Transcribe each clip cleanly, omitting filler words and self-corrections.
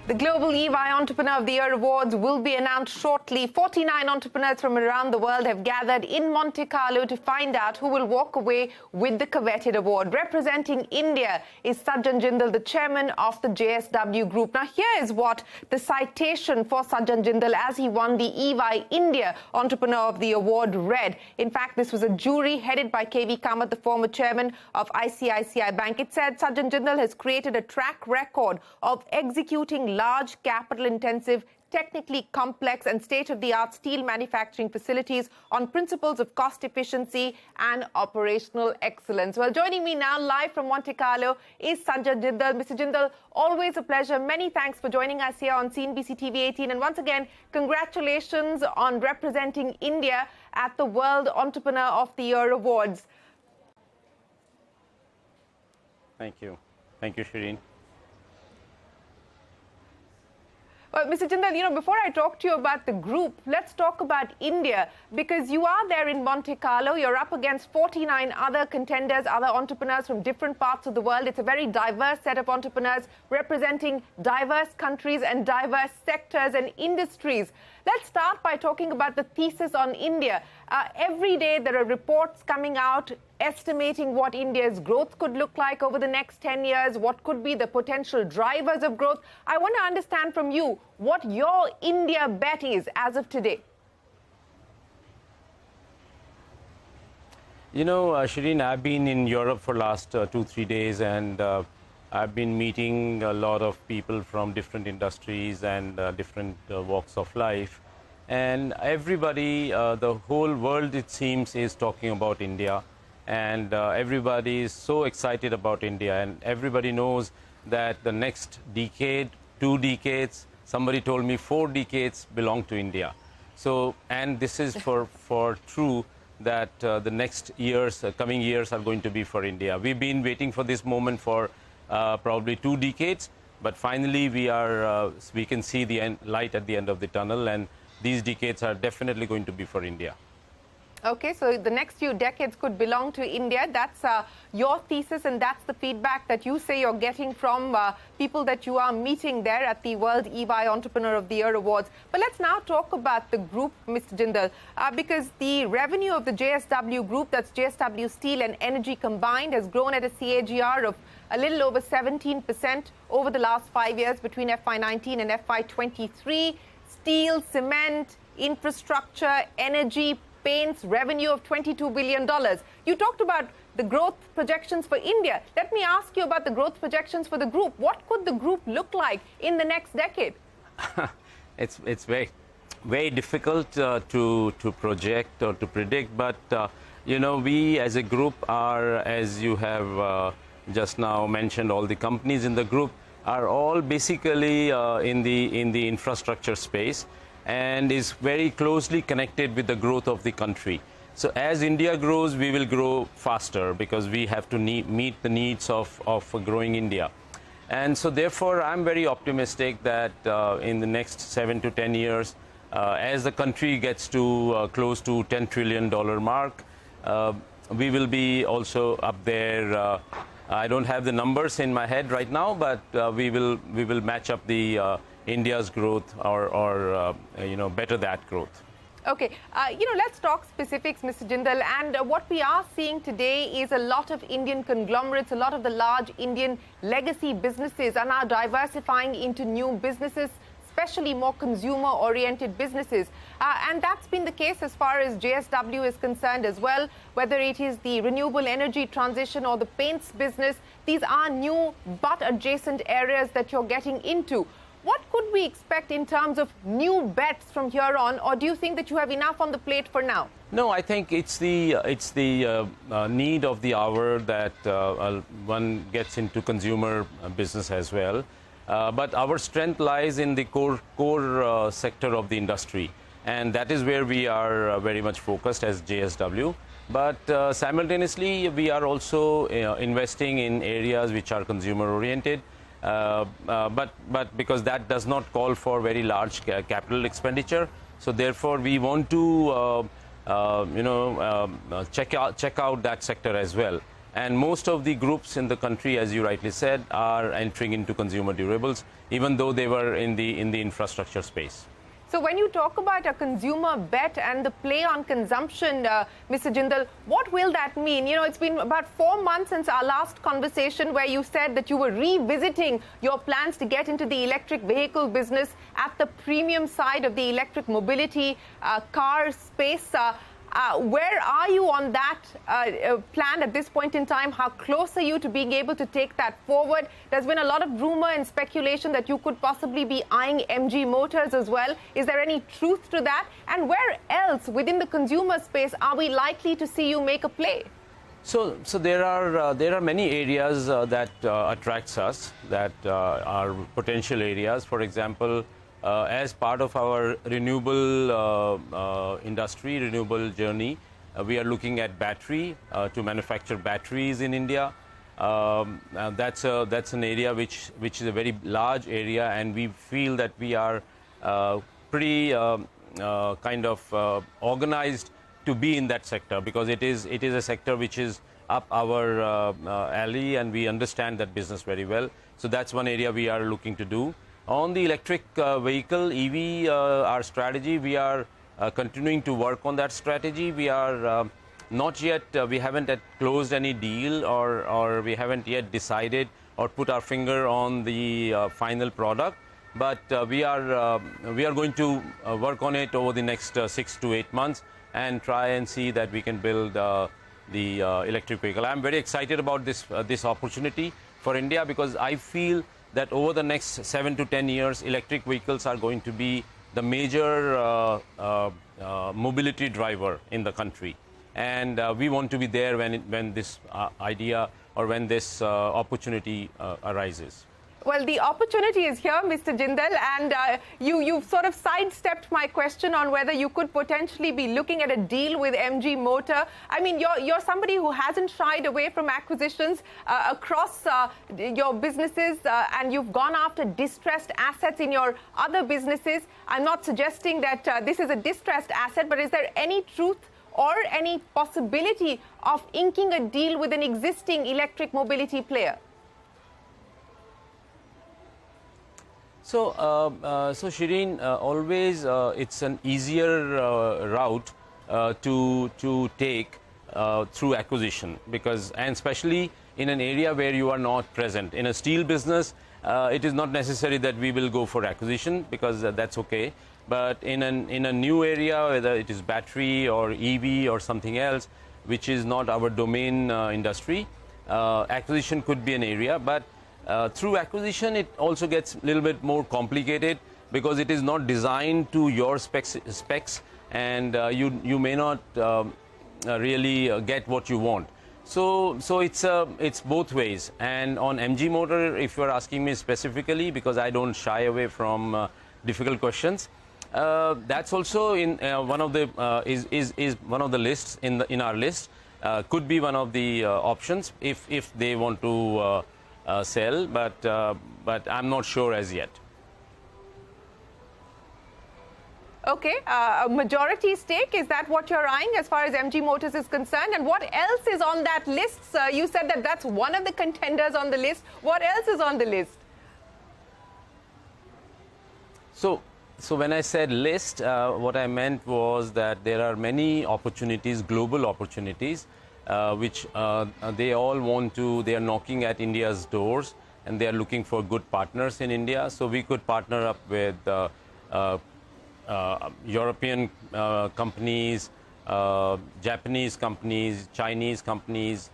The Global EY Entrepreneur of the Year Awards will be announced shortly. 49 entrepreneurs from around the world have gathered in Monte Carlo to find out who will walk away with the coveted award. Representing India is Sajjan Jindal, the chairman of the JSW Group. Now, here is what the citation for Sajjan Jindal as he won the EY India Entrepreneur of the Award read. In fact, this was a jury headed by KV Kamath, the former chairman of ICICI Bank. It said Sajjan Jindal has created a track record of executing large, capital-intensive, technically complex and state-of-the-art steel manufacturing facilities on principles of cost efficiency and operational excellence. Well, joining me now live from Monte Carlo is Sajjan Jindal. Mr. Jindal, always a pleasure. Many thanks for joining us here on CNBC-TV18. And once again, congratulations on representing India at the World Entrepreneur of the Year Awards. Thank you. Thank you, Shereen. Mr. Jindal, before I talk to you about the group, let's talk about India, because you are there in Monte Carlo. You're up against 49 other contenders, other entrepreneurs from different parts of the world. It's a very diverse set of entrepreneurs representing diverse countries and diverse sectors and industries. Let's start by talking about the thesis on India. Every day there are reports coming out estimating what India's growth could look like over the next 10 years, what could be the potential drivers of growth. I want to understand from you what your India bet is as of today. You know, Shereen, I've been in Europe for the last 2-3 days, and I've been meeting a lot of people from different industries and different walks of life. And everybody, the whole world, it seems, is talking about India. And everybody is so excited about India. And everybody knows that the next decade, 2 decades, somebody told me 4 decades belong to India. So, and this is for true that the next years, coming years are going to be for India. We've been waiting for this moment for probably 2 decades, but finally we can see the light at the end of the tunnel, and these decades are definitely going to be for India. Okay, so the next few decades could belong to India. That's your thesis, and that's the feedback that you say you're getting from people that you are meeting there at the World EY Entrepreneur of the Year Awards. But let's now talk about the group, Mr. Jindal, because the revenue of the JSW Group, that's JSW Steel and Energy combined, has grown at a CAGR of a little over 17% over the last 5 years between FY19 and FY23. Steel, cement, infrastructure, energy, paints, revenue of $22 billion. You talked about the growth projections for India. Let me ask you about the growth projections for the group. What could the group look like in the next decade? It's very difficult to project or to predict, but we as a group are, as you have just now mentioned, all the companies in the group are all basically in the infrastructure space, and is very closely connected with the growth of the country. So as India grows, we will grow faster because we have to meet the needs of growing India. And so therefore, I'm very optimistic that in the next 7 to 10 years, as the country gets to close to $10 trillion mark, we will be also up there. I don't have the numbers in my head right now, but we will match up the India's growth or better that growth. Okay, let's talk specifics, Mr. Jindal. And what we are seeing today is a lot of Indian conglomerates, a lot of the large Indian legacy businesses are now diversifying into new businesses, especially more consumer-oriented businesses. And that's been the case as far as JSW is concerned as well, whether it is the renewable energy transition or the paints business. These are new but adjacent areas that you're getting into. What could we expect in terms of new bets from here on, or do you think that you have enough on the plate for now? No, I think it's the need of the hour that one gets into consumer business as well. But our strength lies in the core sector of the industry, and that is where we are very much focused as JSW. But simultaneously, we are also investing in areas which are consumer-oriented. But because that does not call for very large capital expenditure, so therefore we want to check out that sector as well. And most of the groups in the country, as you rightly said, are entering into consumer durables, even though they were in the infrastructure space. So when you talk about a consumer bet and the play on consumption, Mr. Jindal, what will that mean? You know, it's been about 4 months since our last conversation where you said that you were revisiting your plans to get into the electric vehicle business at the premium side of the electric mobility car space. Where are you on that plan at this point in time? How close are you to being able to take that forward? There's been a lot of rumor and speculation that you could possibly be eyeing MG Motors as well. Is there any truth to that? And where else within the consumer space are we likely to see you make a play? So there are many areas that attracts us, that are potential areas. For example, as part of our renewable industry, renewable journey, we are looking at battery, to manufacture batteries in India. That's an area which is a very large area, and we feel that we are pretty kind of organized to be in that sector, because it is a sector which is up our alley, and we understand that business very well. So that's one area we are looking to do. On the electric vehicle, EV, our strategy, we are continuing to work on that strategy. We are not yet, we haven't yet closed any deal, or we haven't yet decided or put our finger on the final product. But we are going to work on it over the next 6 to 8 months and try and see that we can build the electric vehicle. I'm very excited about this opportunity for India, because I feel that over the next 7 to 10 years, electric vehicles are going to be the major mobility driver in the country. And we want to be there when this idea or when this opportunity arises. Well, the opportunity is here, Mr. Jindal, and you've sort of sidestepped my question on whether you could potentially be looking at a deal with MG Motor. I mean, you're somebody who hasn't shied away from acquisitions across your businesses, and you've gone after distressed assets in your other businesses. I'm not suggesting that this is a distressed asset, but is there any truth or any possibility of inking a deal with an existing electric mobility player? So Shereen, always it's an easier route to take through acquisition, and especially in an area where you are not present. In a steel business, it is not necessary that we will go for acquisition, because that's okay. But in a new area, whether it is battery or EV or something else, which is not our domain industry, acquisition could be an area. But through acquisition, it also gets a little bit more complicated, because it is not designed to your specs, and you may not really get what you want. So it's both ways. And on MG Motor, if you are asking me specifically, because I don't shy away from difficult questions, that's also in one of the is one of the lists in our list. Could be one of the options if they want to sell, but I'm not sure as yet. Okay, a majority stake, is that what you're eyeing as far as MG Motors is concerned? And what else is on that list? You said that that's one of the contenders on the list. What else is on the list? So when I said list, what I meant was that there are many opportunities, global opportunities, which they are knocking at India's doors, and they are looking for good partners in India. So we could partner up with European companies, Japanese companies, Chinese companies.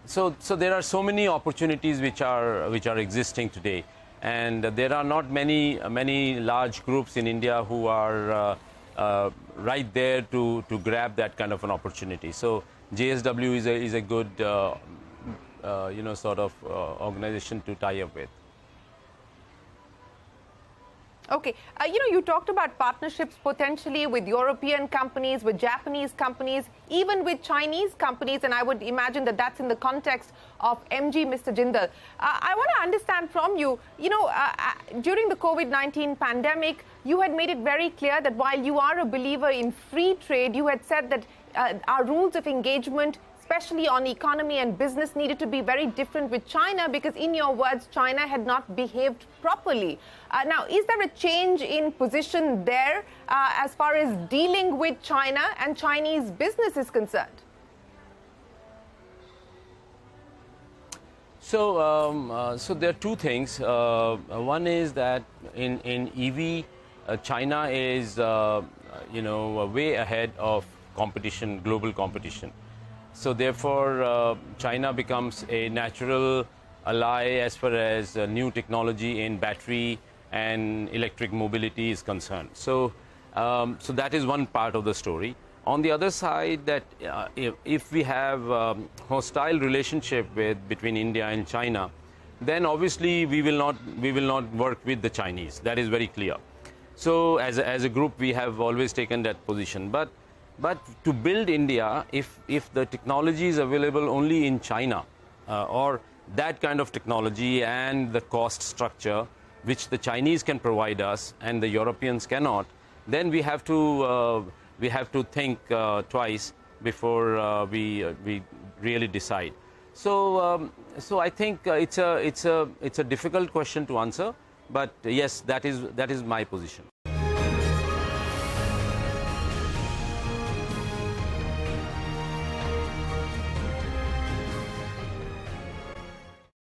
So there are so many opportunities which are existing today, and there are not many large groups in India who are right there to grab that kind of an opportunity. So JSW is a good sort of organization to tie up with. Okay, you talked about partnerships potentially with European companies, with Japanese companies, even with Chinese companies, and I would imagine that that's in the context of MG, Mr. Jindal. I want to understand from you, during the COVID-19 pandemic, you had made it very clear that while you are a believer in free trade, you had said that our rules of engagement especially on economy and business, needed to be very different with China because, in your words, China had not behaved properly. Now, is there a change in position there as far as dealing with China and Chinese business is concerned? So, so there are two things. One is that in EV, China is, way ahead of competition, global competition. So therefore, China becomes a natural ally as far as new technology in battery and electric mobility is concerned. So, so that is one part of the story. On the other side, that if we have hostile relationship between India and China, then obviously we will not work with the Chinese. That is very clear. So as a group, we have always taken that position. But to build India, if the technology is available only in China, or that kind of technology and the cost structure which the Chinese can provide us and the Europeans cannot, then we have to think twice before we really decide. So so I think it's a difficult question to answer, but yes, that is my position.